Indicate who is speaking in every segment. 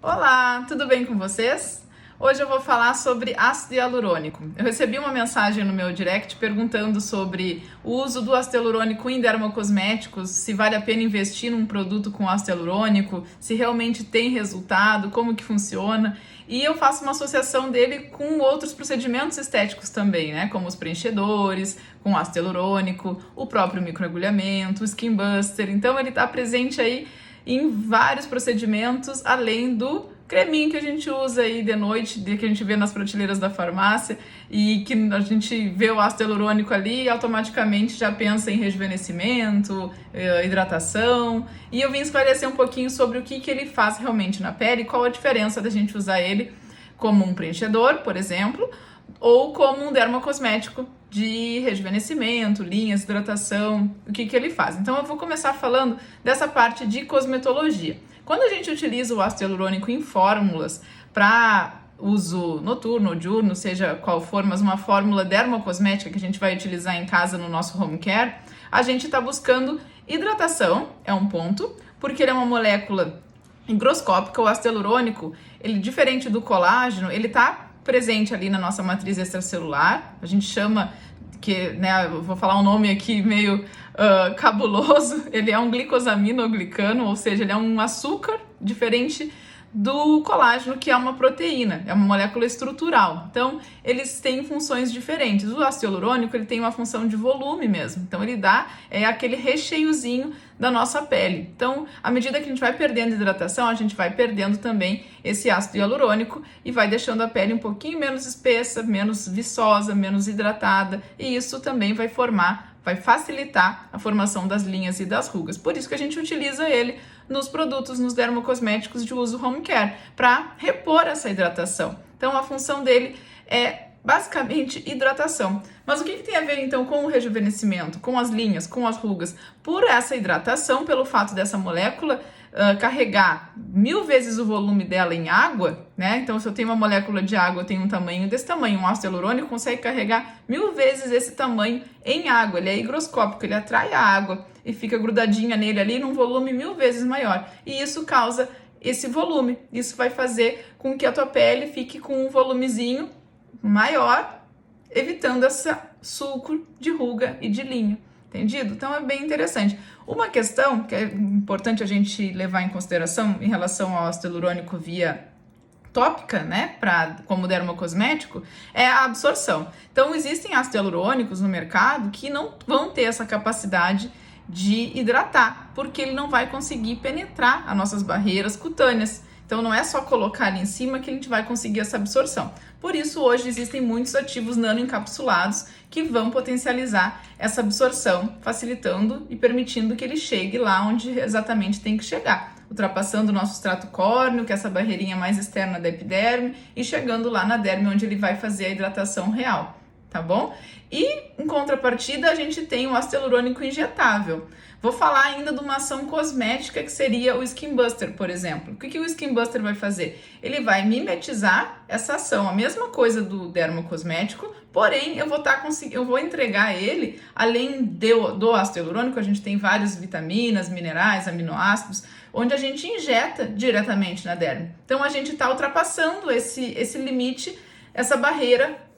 Speaker 1: Olá, tudo bem com vocês? Hoje eu vou falar sobre ácido hialurônico. Eu recebi uma mensagem no meu direct perguntando sobre o uso do ácido hialurônico em dermocosméticos, se vale a pena investir num produto com ácido hialurônico, se realmente tem resultado, como que funciona. E eu faço uma associação dele com outros procedimentos estéticos também, né? Como os preenchedores, com ácido hialurônico, o próprio microagulhamento, o skin buster. Então ele está presente aí em vários procedimentos, além do creminho que a gente usa aí de noite, que a gente vê nas prateleiras da farmácia e que a gente vê o ácido hialurônico ali e automaticamente já pensa em rejuvenescimento, hidratação. E eu vim esclarecer um pouquinho sobre o que ele faz realmente na pele e qual a diferença da gente usar ele como um preenchedor, por exemplo, ou como um dermocosmético de rejuvenescimento, linhas, hidratação, o que ele faz. Então eu vou começar falando dessa parte de cosmetologia. Quando a gente utiliza o ácido hialurônico em fórmulas para uso noturno ou diurno, seja qual for, mas uma fórmula dermocosmética que a gente vai utilizar em casa no nosso home care, a gente está buscando hidratação, é um ponto, porque ele é uma molécula higroscópica. O ácido hialurônico, ele diferente do colágeno, ele está presente ali na nossa matriz extracelular. A gente chama, que, né, eu vou falar um nome aqui meio cabuloso, ele é um glicosaminoglicano, ou seja, ele é um açúcar diferente do colágeno, que é uma proteína, é uma molécula estrutural. Então, eles têm funções diferentes. O ácido hialurônico, ele tem uma função de volume mesmo. Então, ele dá aquele recheiozinho da nossa pele. Então, à medida que a gente vai perdendo hidratação, a gente vai perdendo também esse ácido hialurônico e vai deixando a pele um pouquinho menos espessa, menos viçosa, menos hidratada. E isso também vai facilitar a formação das linhas e das rugas. Por isso que a gente utiliza ele nos produtos, nos dermocosméticos de uso home care, para repor essa hidratação. Então, a função dele é basicamente hidratação. Mas o que tem a ver então com o rejuvenescimento, com as linhas, com as rugas? Por essa hidratação, pelo fato dessa molécula carregar 1000 vezes o volume dela em água, né? Então, se eu tenho uma molécula de água, eu tenho um tamanho desse tamanho, um ácido hialurônico consegue carregar 1000 vezes esse tamanho em água. Ele é higroscópico, ele atrai a água e fica grudadinha nele ali num volume 1000 vezes maior. E isso causa esse volume. Isso vai fazer com que a tua pele fique com um volumezinho maior, evitando esse sulco de ruga e de linha. Entendido? Então é bem interessante. Uma questão que é importante a gente levar em consideração em relação ao ácido hialurônico via tópica, né, como dermocosmético, é a absorção. Então existem ácidos hialurônicos no mercado que não vão ter essa capacidade de hidratar, porque ele não vai conseguir penetrar as nossas barreiras cutâneas. Então não é só colocar ali em cima que a gente vai conseguir essa absorção. Por isso hoje existem muitos ativos nanoencapsulados que vão potencializar essa absorção, facilitando e permitindo que ele chegue lá onde exatamente tem que chegar, ultrapassando o nosso extrato córneo, que é essa barreirinha mais externa da epiderme, e chegando lá na derme, onde ele vai fazer a hidratação real, tá bom? E, em contrapartida, a gente tem o ácido hialurônico injetável. Vou falar ainda de uma ação cosmética que seria o Skin Buster, por exemplo. O que o Skin Buster vai fazer? Ele vai mimetizar essa ação, a mesma coisa do dermocosmético, porém eu vou entregar ele, além do ácido hialurônico, a gente tem várias vitaminas, minerais, aminoácidos, onde a gente injeta diretamente na derme. Então a gente está ultrapassando esse limite, essa barreira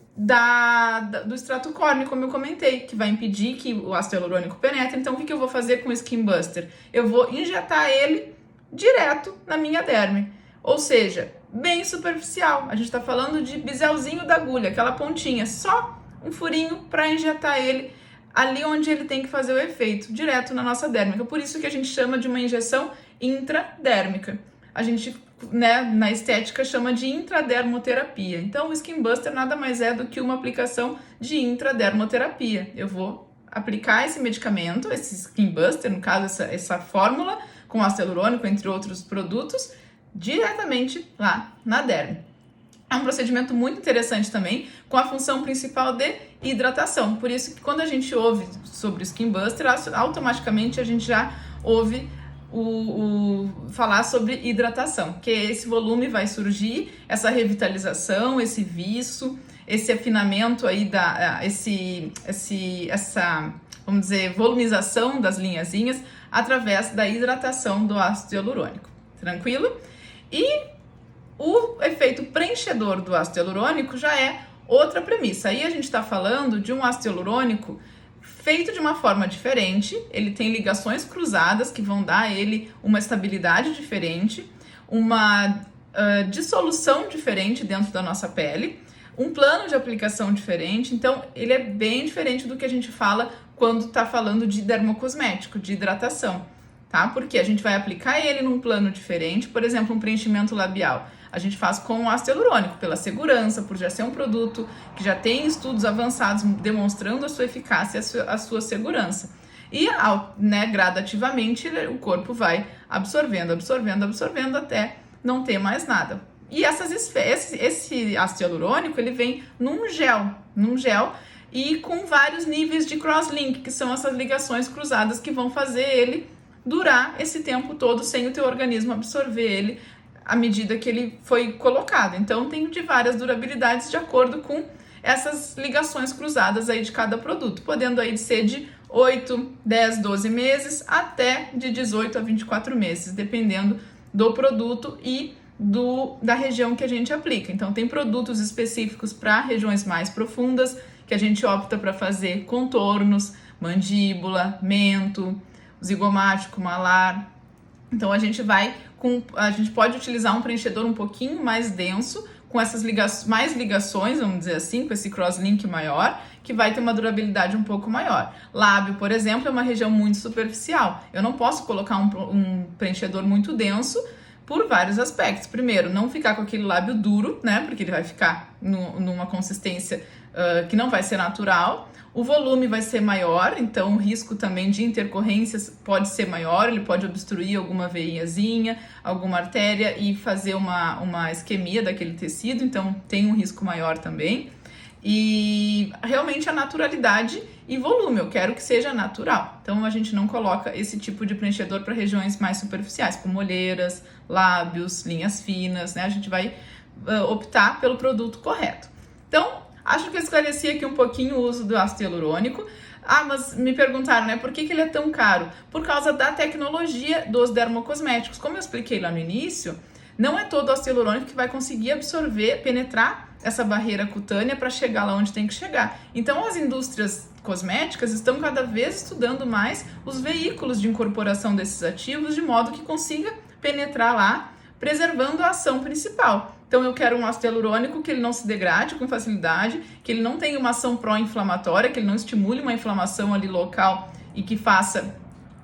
Speaker 1: do extrato córneo, como eu comentei, que vai impedir que o ácido hialurônico penetre. Então, o que eu vou fazer com o Skin Buster? Eu vou injetar ele direto na minha derme, ou seja, bem superficial. A gente está falando de biselzinho da agulha, aquela pontinha, só um furinho para injetar ele ali onde ele tem que fazer o efeito, direto na nossa dérmica. Por isso que a gente chama de uma injeção intradérmica. A gente, né, na estética chama de intradermoterapia. Então, o Skin Buster nada mais é do que uma aplicação de intradermoterapia. Eu vou aplicar esse medicamento, esse Skin Buster, no caso, essa fórmula, com ácido hialurônico, entre outros produtos, diretamente lá na derme. É um procedimento muito interessante também, com a função principal de hidratação. Por isso que quando a gente ouve sobre o Skin Buster, automaticamente a gente já ouve falar sobre hidratação, que esse volume vai surgir, essa revitalização, esse viço, esse afinamento aí, essa, vamos dizer, volumização das linhazinhas através da hidratação do ácido hialurônico. Tranquilo? E O efeito preenchedor do ácido hialurônico já é outra premissa. Aí a gente está falando de um ácido hialurônico feito de uma forma diferente, ele tem ligações cruzadas que vão dar a ele uma estabilidade diferente, uma dissolução diferente dentro da nossa pele, um plano de aplicação diferente. Então ele é bem diferente do que a gente fala quando está falando de dermocosmético, de hidratação, tá? Porque a gente vai aplicar ele num plano diferente, por exemplo, um preenchimento labial. A gente faz com o ácido hialurônico, pela segurança, por já ser um produto que já tem estudos avançados demonstrando a sua eficácia e a sua segurança. E, gradativamente, o corpo vai absorvendo até não ter mais nada. E esse ácido hialurônico, ele vem num gel e com vários níveis de cross-link, que são essas ligações cruzadas que vão fazer ele durar esse tempo todo sem o teu organismo absorver ele à medida que ele foi colocado. Então tem de várias durabilidades de acordo com essas ligações cruzadas aí de cada produto, podendo aí ser de 8, 10, 12 meses até de 18 a 24 meses, dependendo do produto e da região que a gente aplica. Então tem produtos específicos para regiões mais profundas, que a gente opta para fazer contornos, mandíbula, mento, zigomático, malar. Então a gente pode utilizar um preenchedor um pouquinho mais denso, com essas mais ligações, vamos dizer assim, com esse crosslink maior, que vai ter uma durabilidade um pouco maior. Lábio, por exemplo, é uma região muito superficial. Eu não posso colocar um preenchedor muito denso por vários aspectos. Primeiro, não ficar com aquele lábio duro, né? Porque ele vai ficar numa consistência que não vai ser natural. O volume vai ser maior, então o risco também de intercorrências pode ser maior, ele pode obstruir alguma veiazinha, alguma artéria e fazer uma isquemia daquele tecido, então tem um risco maior também. E realmente a naturalidade e volume, eu quero que seja natural. Então a gente não coloca esse tipo de preenchedor para regiões mais superficiais, como olheiras, lábios, linhas finas, né? A gente vai optar pelo produto correto. Então, acho que eu esclareci aqui um pouquinho o uso do ácido hialurônico. Mas me perguntaram, né, por que ele é tão caro? Por causa da tecnologia dos dermocosméticos. Como eu expliquei lá no início, não é todo o ácido hialurônico que vai conseguir absorver, penetrar essa barreira cutânea para chegar lá onde tem que chegar. Então, as indústrias cosméticas estão cada vez estudando mais os veículos de incorporação desses ativos, de modo que consiga penetrar lá, preservando a ação principal. Então eu quero um ácido hialurônico que ele não se degrade com facilidade, que ele não tenha uma ação pró-inflamatória, que ele não estimule uma inflamação ali local e que faça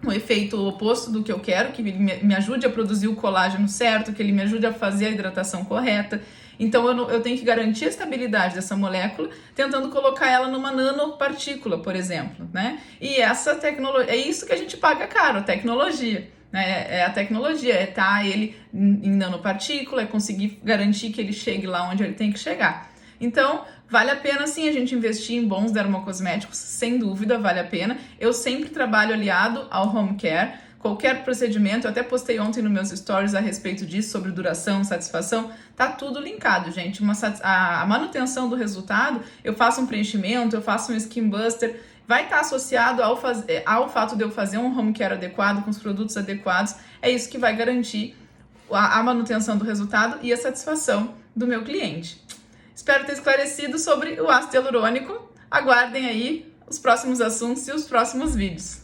Speaker 1: um efeito oposto do que eu quero, que ele me ajude a produzir o colágeno certo, que ele me ajude a fazer a hidratação correta. Então eu tenho que garantir a estabilidade dessa molécula, tentando colocar ela numa nanopartícula, por exemplo, né? E essa tecnologia, é isso que a gente paga caro, a tecnologia. É a tecnologia, é estar ele em nanopartícula, é conseguir garantir que ele chegue lá onde ele tem que chegar. Então, vale a pena sim a gente investir em bons dermocosméticos, sem dúvida vale a pena. Eu sempre trabalho aliado ao home care, qualquer procedimento, eu até postei ontem nos meus stories a respeito disso, sobre duração, satisfação, tá tudo linkado, gente. A manutenção do resultado, eu faço um preenchimento, eu faço um skin buster, vai estar associado ao fato de eu fazer um home care adequado, com os produtos adequados. É isso que vai garantir a manutenção do resultado e a satisfação do meu cliente. Espero ter esclarecido sobre o ácido hialurônico. Aguardem aí os próximos assuntos e os próximos vídeos.